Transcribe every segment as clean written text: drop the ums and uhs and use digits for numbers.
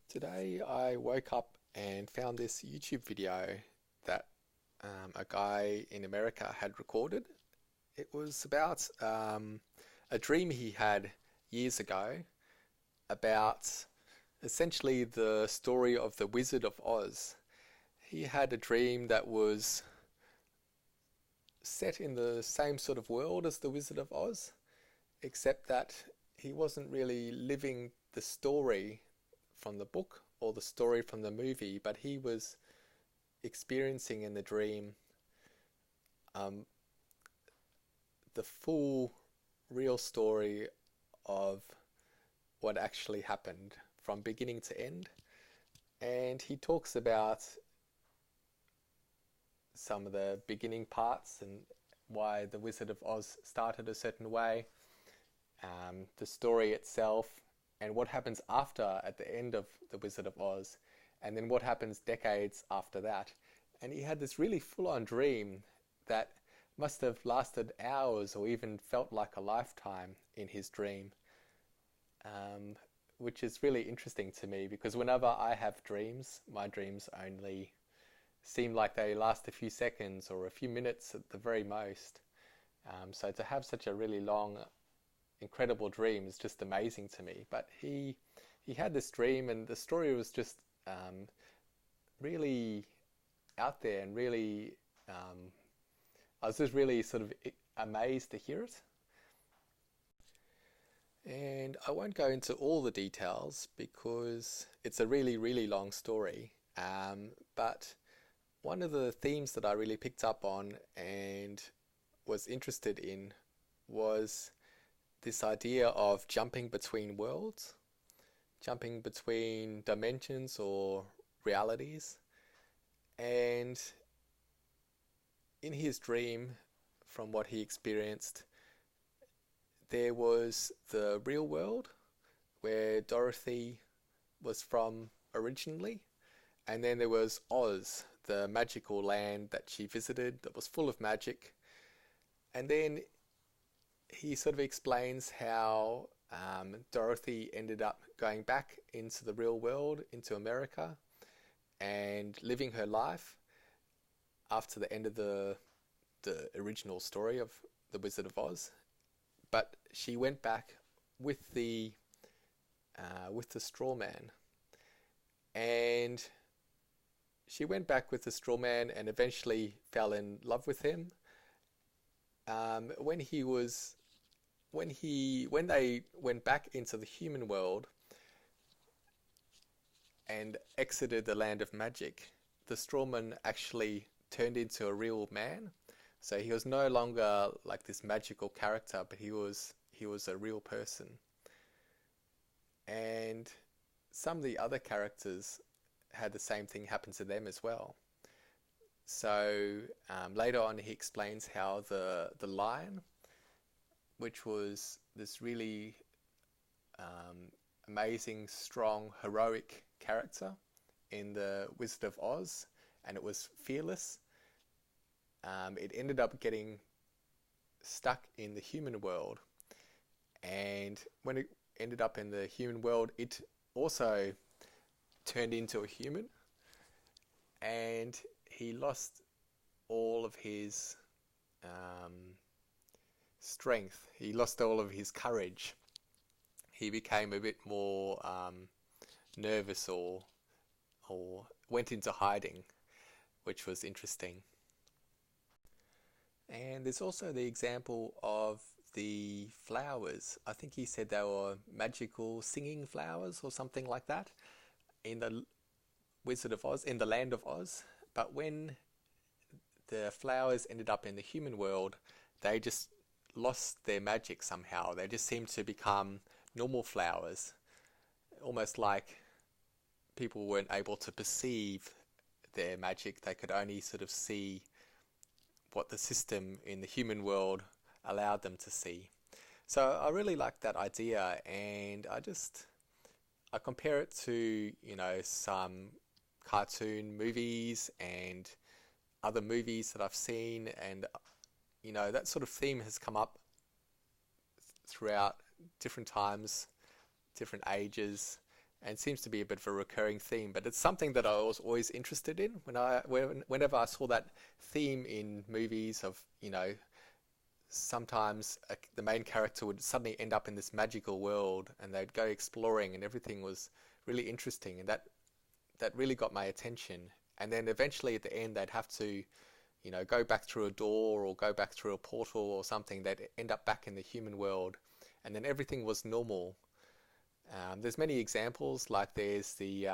Today I woke up and found this YouTube video that a guy in America had recorded. It was about a dream he had years ago about essentially the story of the Wizard of Oz. He had a dream that was set in the same sort of world as the Wizard of Oz, except that he wasn't really living the story from the book or the story from the movie, but he was experiencing in the dream um, the full, real story of what actually happened from beginning to end. And he talks about some of the beginning parts and why the Wizard of Oz started a certain way, the story itself, and what happens after at the end of The Wizard of Oz, and then what happens decades after that. And he had this really full on dream that must have lasted hours or even felt like a lifetime in his dream, um, which is really interesting to me because whenever I have dreams, my dreams only seem like they last a few seconds or a few minutes at the very most. So to have such a really long incredible dream is just amazing to me. But he had this dream, and the story was just really out there and really. I was just really sort of amazed to hear it. And I won't go into all the details because it's a really, really long story. But one of the themes that I really picked up on and was interested in was this idea of jumping between worlds, jumping between dimensions or realities. And in his dream, from what he experienced, there was the real world where Dorothy was from originally, and then there was Oz, the magical land that she visited that was full of magic. And then he sort of explains how Dorothy ended up going back into the real world, into America, and living her life after the end of the original story of The Wizard of Oz. But she went back with the straw man, and she went back with the straw man and eventually fell in love with him. When he was when they went back into the human world and exited the land of magic, the strawman actually turned into a real man. So he was no longer like this magical character, but he was a real person. And some of the other characters had the same thing happen to them as well. So later on, he explains how the lion, which was this really amazing, strong, heroic character in the Wizard of Oz, and it was fearless. It ended up getting stuck in the human world, and when it ended up in the human world, it also turned into a human, and he lost all of his um, strength. He lost all of his courage. He became a bit more nervous or went into hiding, which was interesting. And there's also the example of the flowers. I think he said they were magical singing flowers or something like that in the Wizard of Oz, in the land of Oz. But when the flowers ended up in the human world, they just lost their magic somehow. They just seemed to become normal flowers, almost like people weren't able to perceive their magic. They could only sort of see what the system in the human world allowed them to see. So I really like that idea, and I compare it to some cartoon movies and other movies that I've seen, and that sort of theme has come up throughout different times, different ages, and seems to be a bit of a recurring theme. But it's something that I was always interested in whenever I saw that theme in movies of, sometimes the main character would suddenly end up in this magical world and they'd go exploring and everything was really interesting, and that really got my attention. And then eventually at the end they'd have to, go back through a door or go back through a portal or something. They'd end up back in the human world, and then everything was normal. There's many examples, like there's the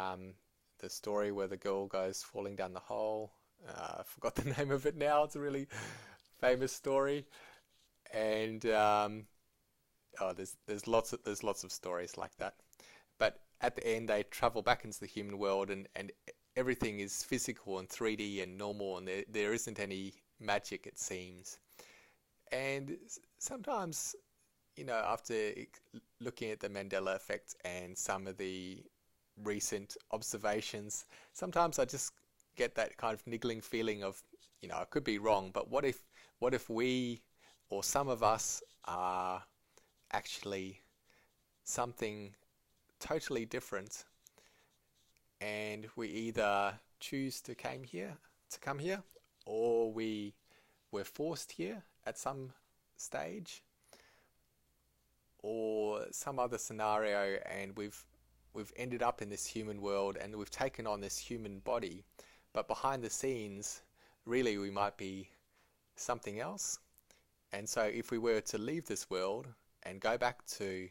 story where the girl goes falling down the hole. I forgot the name of it now. It's a really famous story. And there's lots of stories like that. But at the end, they travel back into the human world, and everything is physical and 3D and normal, and there isn't any magic, it seems. And sometimes, after looking at the Mandela effect and some of the recent observations, sometimes I just get that kind of niggling feeling of, I could be wrong, but what if we, or some of us, are actually something totally different, and we either choose to come here, or we were forced here at some stage, or some other scenario, and we've ended up in this human world and we've taken on this human body, but behind the scenes, really we might be something else. And so if we were to leave this world and go back to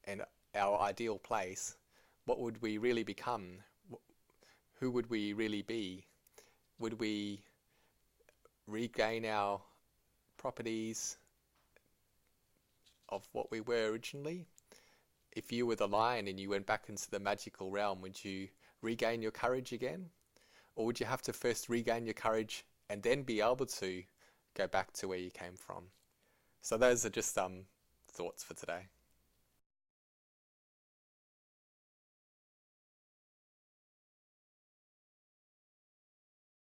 and our ideal place, what would we really become? Who would we really be? Would we regain our properties of what we were originally? If you were the lion and you went back into the magical realm, would you regain your courage again? Or would you have to first regain your courage and then be able to go back to where you came from? So those are just some thoughts for today.